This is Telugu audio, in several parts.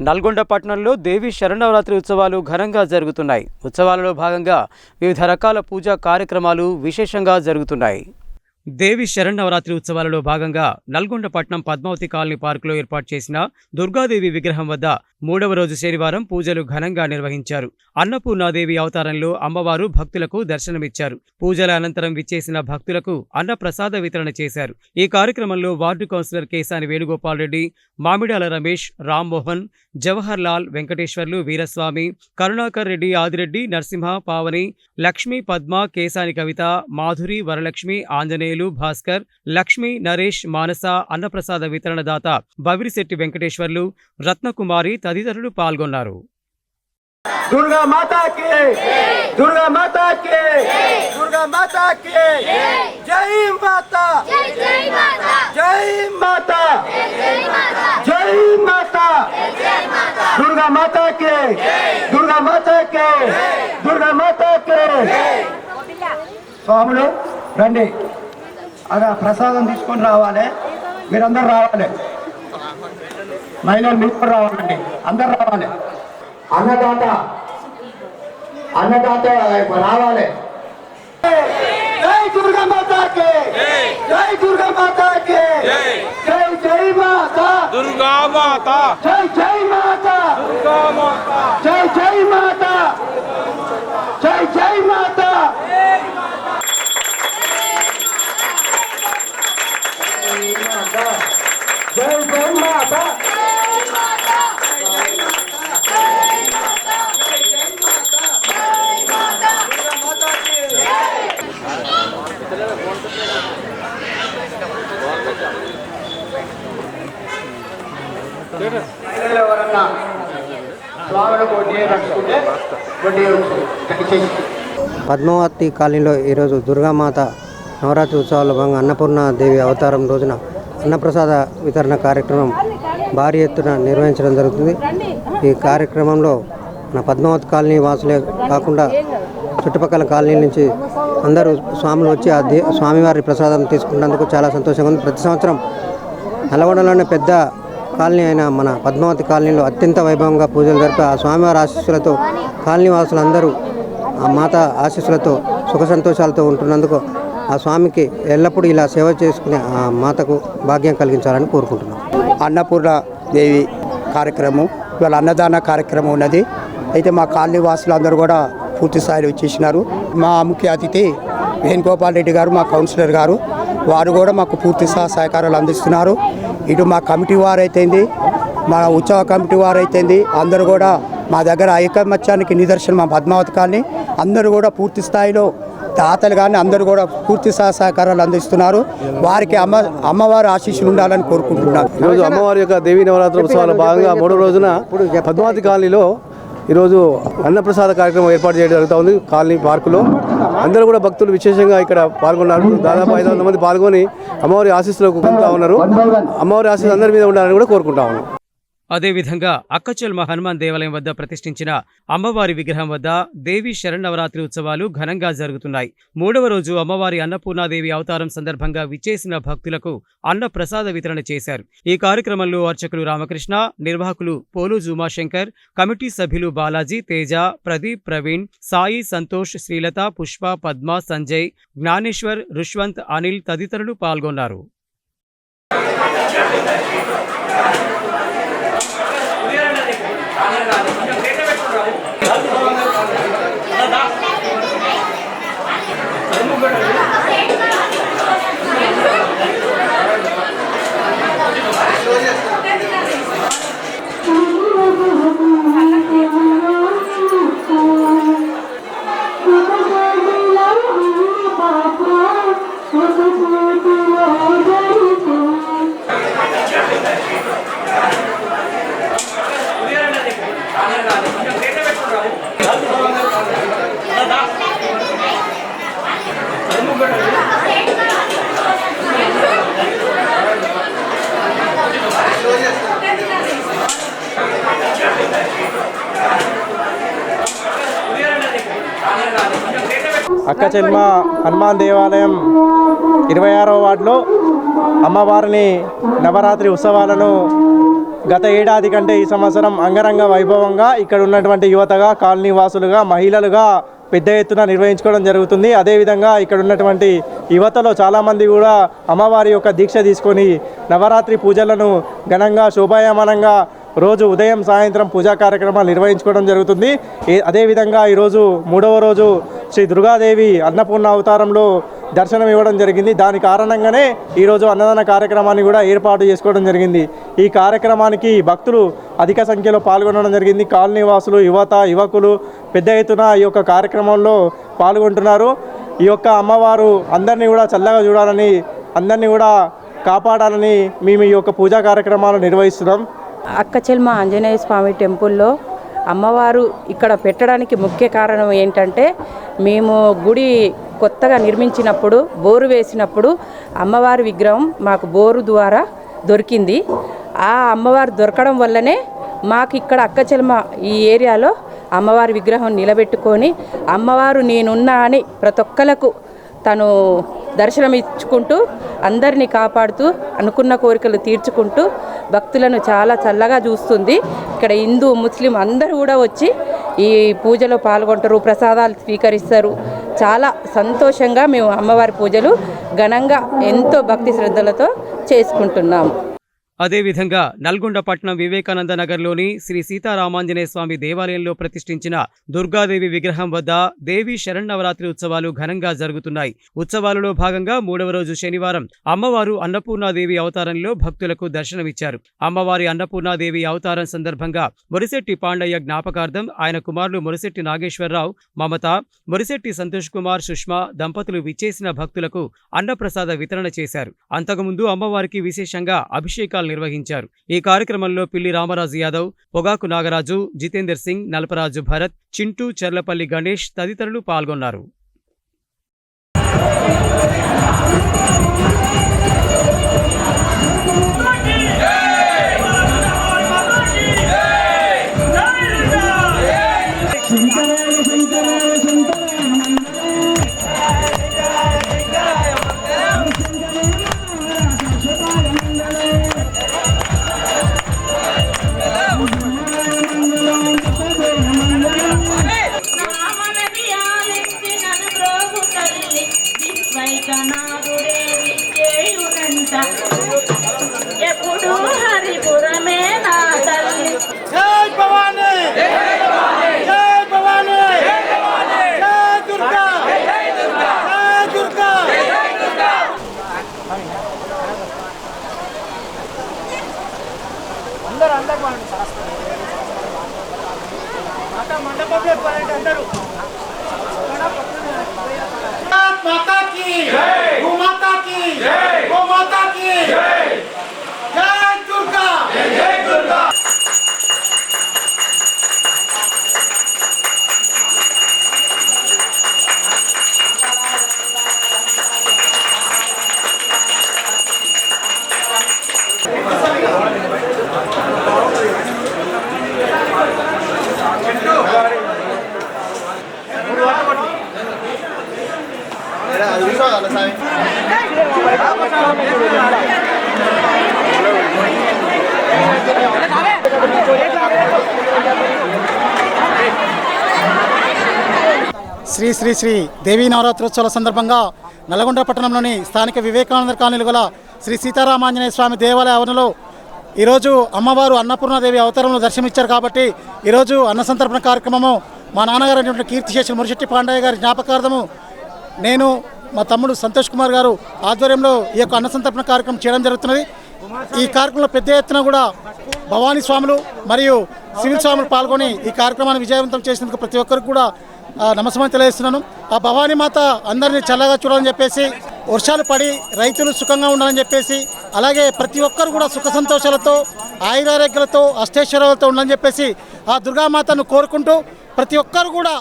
నల్గొండ పట్టణంలో దేవి శరన్నవరాత్రి ఉత్సవాలు ఘనంగా జరుగుతున్నాయి. ఉత్సవాలలో భాగంగా వివిధ రకాల పూజా కార్యక్రమాలు విశేషంగా జరుగుతున్నాయి. దేవి శరన్నవరాత్రి ఉత్సవాలలో భాగంగా నల్గొండ పట్టణం పద్మావతి కాలనీ పార్కులో ఏర్పాటు చేసిన దుర్గాదేవి విగ్రహం వద్ద 3వ రోజు శనివారం పూజలు ఘనంగా నిర్వహించారు. అన్నపూర్ణాదేవి అవతారంలో అమ్మవారు భక్తులకు దర్శనమిచ్చారు. పూజల అనంతరం విచ్చేసిన భక్తులకు అన్న ప్రసాద వితరణ చేశారు. ఈ కార్యక్రమంలో వార్డు కౌన్సిలర్ కేసాని వేణుగోపాల్ రెడ్డి, మామిడాల రమేష్, రామ్మోహన్, జవహర్ లాల్, వెంకటేశ్వర్లు, వీరస్వామి, కరుణాకర్ రెడ్డి, ఆదిరెడ్డి, నరసింహ, పావని, లక్ష్మి, పద్మ, కేసాని కవిత, మాధురి, వరలక్ష్మి, ఆంజనేయులు, భాస్కర్, లక్ష్మి, నరేష్, మానస, అన్నప్రసాద వితరణ దాత బవిరిశెట్టి వెంకటేశ్వర్లు, రత్నకుమారి తదితరులు పాల్గొన్నారు. दुर्गा माता की दुर्गा माता की दुर्गा माता की जय माता जय माता जय माता जय माता दुर्गा माता की दुर्गा माता की दुर्गा माता की स्वामी రండి అలా ప్రసాదం తీసుకొని రావాలి. మీరందరూ రావాలి. మహిళలు మీరు రావాలండి. అందరూ రావాలి. అన్నదాత రావాలి. జై దుర్గా మాతాకి జై దుర్గా మాతాకి జై జై మాతా దుర్గా మాతా జై జై మాతా దుర్గా మాతా జై జై మాతా జై జై మాతా జై జై మాతా పద్మావతి కాలనీలో ఈరోజు దుర్గామాత నవరాత్రి ఉత్సవాల్లో భాగంగా అన్నపూర్ణాదేవి అవతారం రోజున అన్నప్రసాద వితరణ కార్యక్రమం భారీ ఎత్తున నిర్వహించడం జరుగుతుంది. ఈ కార్యక్రమంలో మన పద్మావతి కాలనీ వాసులే కాకుండా చుట్టుపక్కల కాలనీల నుంచి అందరూ స్వాములు వచ్చి ఆ స్వామివారి ప్రసాదం తీసుకున్నందుకు చాలా సంతోషంగా ఉంది. ప్రతి సంవత్సరం నల్గొండలోనే పెద్ద కాలనీ అయిన మన పద్మావతి కాలనీలో అత్యంత వైభవంగా పూజలు జరిపి ఆ స్వామివారి ఆశీస్సులతో కాలనీ వాసులందరూ ఆ మాత ఆశీస్సులతో సుఖ సంతోషాలతో ఉంటున్నందుకు ఆ స్వామికి ఎల్లప్పుడూ ఇలా సేవ చేసుకునే ఆ మాతకు భాగ్యం కలిగించాలని కోరుకుంటున్నాం. అన్నపూర్ణ దేవి కార్యక్రమం ఇవాళ అన్నదాన కార్యక్రమం ఉన్నది. అయితే మా కాలనీ వాసులందరూ కూడా పూర్తి స్థాయిలో ఇచ్చేసినారు. మా ముఖ్య అతిథి వేణుగోపాల్ రెడ్డి గారు, మా కౌన్సిలర్ గారు, వారు కూడా మాకు పూర్తి సహకారాలు అందిస్తున్నారు. ఇటు మా కమిటీ వారైతేంది, మా ఉత్సవ కమిటీ వారైతేంది, అందరూ కూడా మా దగ్గర ఐకమత్యానికి నిదర్శనం మా పద్మావతి కాలనీ. అందరూ కూడా పూర్తి స్థాయిలో తాతలు కానీ అందరూ కూడా పూర్తి సహకారాలు అందిస్తున్నారు. వారికి అమ్మవారి ఆశీస్సులు ఉండాలని కోరుకుంటున్నారు. ఈరోజు అమ్మవారి యొక్క దేవీ నవరాత్రి ఉత్సవాల భాగంగా 3వ రోజున పద్మావతి కాలనీలో ఈరోజు అన్నప్రసాద కార్యక్రమం ఏర్పాటు చేయడం జరుగుతూ ఉంది. కాలనీ పార్కులో అందరూ కూడా భక్తులు విశేషంగా ఇక్కడ పాల్గొన్నారు. దాదాపు 500 మంది పాల్గొని అమ్మవారి ఆశీస్సులకు పొందుతూ ఉన్నారు. అమ్మవారి ఆశీస్సులు అందరి మీద ఉండాలని కూడా కోరుకుంటా ఉన్నాం. అదేవిధంగా అక్కచెల్మ హనుమాన్ దేవాలయం వద్ద ప్రతిష్ఠించిన అమ్మవారి విగ్రహం వద్ద దేవి శరన్నవరాత్రి ఉత్సవాలు ఘనంగా జరుగుతున్నాయి. 3వ రోజు అమ్మవారి అన్నపూర్ణాదేవి అవతారం సందర్భంగా విచ్చేసిన భక్తులకు అన్న ప్రసాద వితరణ చేశారు. ఈ కార్యక్రమంలో అర్చకులు రామకృష్ణ, నిర్వాహకులు పోలూజు ఉమాశంకర్, కమిటీ సభ్యులు బాలాజీ, తేజ, ప్రదీప్, ప్రవీణ్, సాయి, సంతోష్, శ్రీలత, పుష్ప, పద్మ, సంజయ్, జ్ఞానేశ్వర్, రుష్వంత్, అనిల్ తదితరులు పాల్గొన్నారు. అక్కచెల్మ హనుమాన్ దేవాలయం 26వ వార్డులో అమ్మవారిని నవరాత్రి ఉత్సవాలను గత ఏడాది కంటే ఈ సంవత్సరం అంగరంగ వైభవంగా ఇక్కడ ఉన్నటువంటి యువతగా, కాలనీ వాసులుగా, మహిళలుగా పెద్ద ఎత్తున నిర్వహించుకోవడం జరుగుతుంది. అదేవిధంగా ఇక్కడ ఉన్నటువంటి యువతలో చాలామంది కూడా అమ్మవారి యొక్క దీక్ష తీసుకొని నవరాత్రి పూజలను ఘనంగా శోభాయమానంగా రోజు ఉదయం సాయంత్రం పూజా కార్యక్రమాలు నిర్వహించుకోవడం జరుగుతుంది. అదేవిధంగా ఈరోజు 3వ రోజు శ్రీ దుర్గాదేవి అన్నపూర్ణ అవతారంలో దర్శనం ఇవ్వడం జరిగింది. దాని కారణంగానే ఈరోజు అన్నదాన కార్యక్రమాన్ని కూడా ఏర్పాటు చేసుకోవడం జరిగింది. ఈ కార్యక్రమానికి భక్తులు అధిక సంఖ్యలో పాల్గొనడం జరిగింది. కాలనీ వాసులు, యువత, యువకులు పెద్ద ఎత్తున ఈ యొక్క కార్యక్రమంలో పాల్గొంటున్నారు. ఈ యొక్క అమ్మవారు అందరినీ కూడా చల్లగా చూడాలని, అందరినీ కూడా కాపాడాలని మేము ఈ యొక్క పూజా కార్యక్రమాలు నిర్వహిస్తున్నాం. అక్కచెల్మ ఆంజనేయ స్వామి టెంపుల్లో అమ్మవారు ఇక్కడ పెట్టడానికి ముఖ్య కారణం ఏంటంటే, మేము గుడి కొత్తగా నిర్మించినప్పుడు, బోరు వేసినప్పుడు అమ్మవారి విగ్రహం మాకు బోరు ద్వారా దొరికింది. ఆ అమ్మవారు దొరకడం వల్లనే మాకు ఇక్కడ అక్కచెల్మ ఈ ఏరియాలో అమ్మవారి విగ్రహం నిలబెట్టుకొని అమ్మవారు నేనున్నా అని ప్రతి ఒక్కలకు తను దర్శనం ఇచ్చుకుంటూ అందరినీ కాపాడుతూ అనుకున్న కోరికలు తీర్చుకుంటూ భక్తులను చాలా చల్లగా చూస్తుంది. ఇక్కడ హిందూ, ముస్లిం అందరూ కూడా వచ్చి ఈ పూజలో పాల్గొంటారు, ప్రసాదాలు స్వీకరిస్తారు. చాలా సంతోషంగా మేము అమ్మవారి పూజలు ఘనంగా ఎంతో భక్తి శ్రద్ధలతో చేసుకుంటున్నాము. అదేవిధంగా నల్గొండ పట్టణం వివేకానంద నగర్లోని శ్రీ సీతారామాంజనేయ స్వామి దేవాలయంలో ప్రతిష్ఠించిన దుర్గాదేవి విగ్రహం వద్ద దేవి శరన్నవరాత్రి ఉత్సవాలు ఘనంగా జరుగుతున్నాయి. ఉత్సవాలలో భాగంగా 3వ రోజు శనివారం అమ్మవారు అన్నపూర్ణాదేవి అవతారంలో భక్తులకు దర్శనమిచ్చారు. అమ్మవారి అన్నపూర్ణాదేవి అవతారం సందర్భంగా మొరిశెట్టి పాండయ్య జ్ఞాపకార్థం ఆయన కుమారులు మొరిశెట్టి నాగేశ్వరరావు, మమత, మొరిశెట్టి సంతోష్ కుమార్, సుష్మా దంపతులు విచ్చేసిన భక్తులకు అన్నప్రసాద వితరణ చేశారు. అంతకుముందు అమ్మవారికి విశేషంగా అభిషేకాలు నిర్వహించారు. ఈ కార్యక్రమంలో పిల్లి రామరాజు యాదవ్, పొగాకు నాగరాజు, జితేందర్ సింగ్, నలపరాజు భరత్, చింటూ, చర్లపల్లి గణేష్ తదితరులు పాల్గొన్నారు. ఎప్పుడు హరిపురమే నా తల్లి. జై భవానీ, జై భవానీ, జై భవానీ, జై భవానీ, జై దుర్గా, జై దుర్గా, జై దుర్గా, జై దుర్గా. అందరూ మండపంలో పడండి అందరూ. माता की जय, गौ माता की जय, गौ माता की जय, जय दुर्गा, जय दुर्गा. శ్రీ శ్రీ శ్రీ దేవీ నవరాత్రోత్సవాల సందర్భంగా నల్గొండ పట్టణంలోని స్థానిక వివేకానంద కాలనీలో గల శ్రీ సీతారామాంజనేయ స్వామి దేవాలయ ఆవరణలో ఈరోజు అమ్మవారు అన్నపూర్ణాదేవి అవతారంలో దర్శనమిచ్చారు. కాబట్టి ఈరోజు అన్న సంతర్పణ కార్యక్రమము మా నాన్నగారు అయినటువంటి కీర్తిశేషులు మొరిశెట్టి పాండయ్య గారి జ్ఞాపకార్థము నేను, మా తమ్ముడు సంతోష్ కుమార్ గారు ఆధ్వర్యంలో ఈ యొక్క అన్న సంతర్పణ కార్యక్రమం చేయడం జరుగుతున్నది. ఈ కార్యక్రమంలో పెద్ద ఎత్తున కూడా భవానీ స్వాములు మరియు సివిల్ స్వాములు పాల్గొని ఈ కార్యక్రమాన్ని విజయవంతం చేసినందుకు ప్రతి ఒక్కరికి కూడా నమస్కారం తెలియజేస్తున్నాను. ఆ భవానీ మాత అందరినీ చల్లగా చూడాలని చెప్పేసి, వర్షాలు పడి రైతులు సుఖంగా ఉండాలని చెప్పేసి, అలాగే ప్రతి ఒక్కరు కూడా సుఖ సంతోషాలతో, ఆయురారోగ్యాలతో, అష్టైశ్వర్యాలతో ఉండాలని చెప్పేసి ఆ దుర్గామాతను కోరుకుంటూ ప్రతి ఒక్కరు కూడా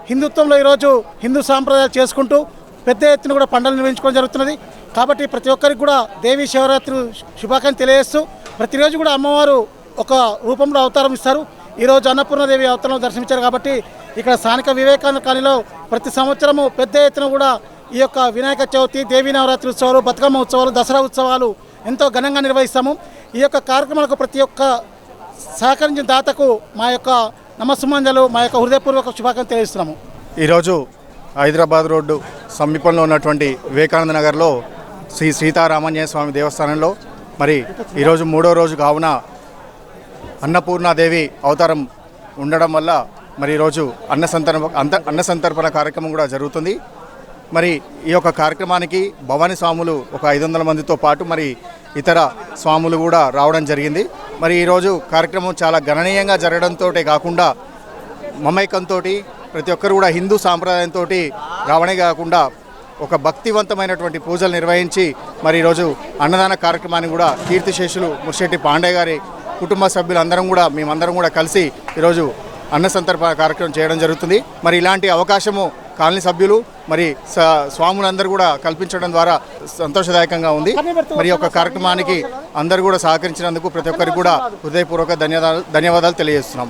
హిందుత్వంలో ఈరోజు హిందూ సాంప్రదాయాలు చేసుకుంటూ పెద్ద ఎత్తున కూడా పండుగలు నిర్వహించుకోవడం జరుగుతున్నది. కాబట్టి ప్రతి ఒక్కరికి కూడా దేవీ శివరాత్రి శుభాకాంక్షలు తెలియజేస్తూ ప్రతిరోజు కూడా అమ్మవారు ఒక రూపంలో అవతారం ఇస్తారు. ఈరోజు అన్నపూర్ణాదేవి అవతారంలో దర్శనమిచ్చారు. కాబట్టి ఇక్కడ స్థానిక వివేకానంద కాలనీలో ప్రతి సంవత్సరము పెద్ద ఎత్తున కూడా ఈ యొక్క వినాయక చవితి, దేవీ నవరాత్రి ఉత్సవాలు, బతుకమ్మ ఉత్సవాలు, దసరా ఉత్సవాలు ఎంతో ఘనంగా నిర్వహిస్తాము. ఈ యొక్క కార్యక్రమాలకు ప్రతి ఒక్క సహకరించిన దాతకు మా యొక్క నమస్సుమాంజలు, మా యొక్క హృదయపూర్వక శుభాకాంక్షలు తెలియజేస్తున్నాము. ఈరోజు హైదరాబాద్ రోడ్డు సమీపంలో ఉన్నటువంటి వివేకానంద నగర్లో శ్రీ సీతారామాంజనేయ స్వామి దేవస్థానంలో మరి ఈరోజు 3వ రోజు కావున అన్నపూర్ణాదేవి అవతారం ఉండడం వల్ల మరి ఈరోజు అన్న సంతర్పణ కార్యక్రమం కూడా జరుగుతుంది. మరి ఈ యొక్క కార్యక్రమానికి భవానీ స్వాములు ఒక 500 మందితో పాటు మరి ఇతర స్వాములు కూడా రావడం జరిగింది. మరి ఈరోజు కార్యక్రమం చాలా గణనీయంగా జరగడంతో కాకుండా మమైకంతో ప్రతి ఒక్కరు కూడా హిందూ సాంప్రదాయంతో రావడే కాకుండా ఒక భక్తివంతమైనటువంటి పూజలు నిర్వహించి మరి ఈరోజు అన్నదాన కార్యక్రమాన్ని కూడా కీర్తిశేషులు ముర్శెట్టి పాండే గారి కుటుంబ సభ్యులందరం కూడా మేమందరం కూడా కలిసి ఈరోజు అన్న సంతర్పణ కార్యక్రమం చేయడం జరుగుతుంది. మరి ఇలాంటి అవకాశము కాలనీ సభ్యులు మరి స్వాములందరూ కూడా కల్పించడం ద్వారా సంతోషదాయకంగా ఉంది. మరి యొక్క కార్యక్రమానికి అందరూ కూడా సహకరించినందుకు ప్రతి ఒక్కరికి కూడా హృదయపూర్వక ధన్యవాదాలు తెలియజేస్తున్నాం.